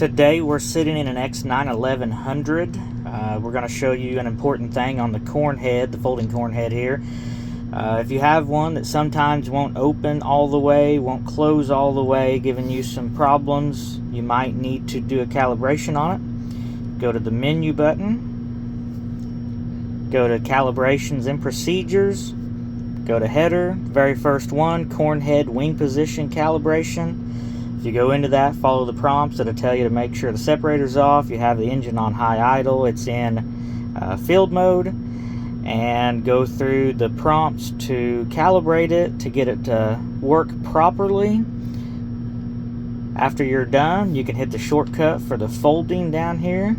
Today we're sitting in an X9 1100. We're going to show you an important thing on the Cornhead, the folding Cornhead here. If you have one that sometimes won't open all the way, won't close all the way, giving you some problems, you might need to do a calibration on it. Go to the menu button, go to calibrations and procedures, go to header, very first one, Cornhead wing position calibration. If you go into that, follow the prompts that'll tell you to make sure the separator's off, you have the engine on high idle, it's in field mode, and go through the prompts to calibrate it to get it to work properly. After you're done, you can hit the shortcut for the folding down here,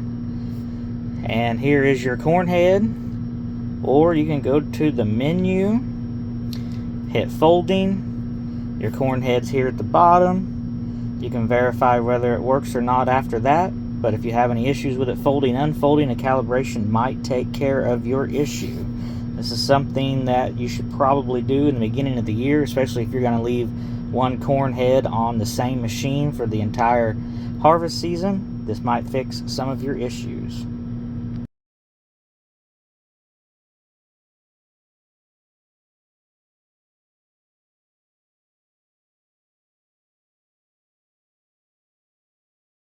and here is your Cornhead. Or you can go to the menu, hit folding, your Cornhead's here at the bottom. You can verify whether it works or not after that, but if you have any issues with it folding, unfolding, a calibration might take care of your issue. This is something that you should probably do in the beginning of the year, especially if you're going to leave one Cornhead on the same machine for the entire harvest season. This might fix some of your issues.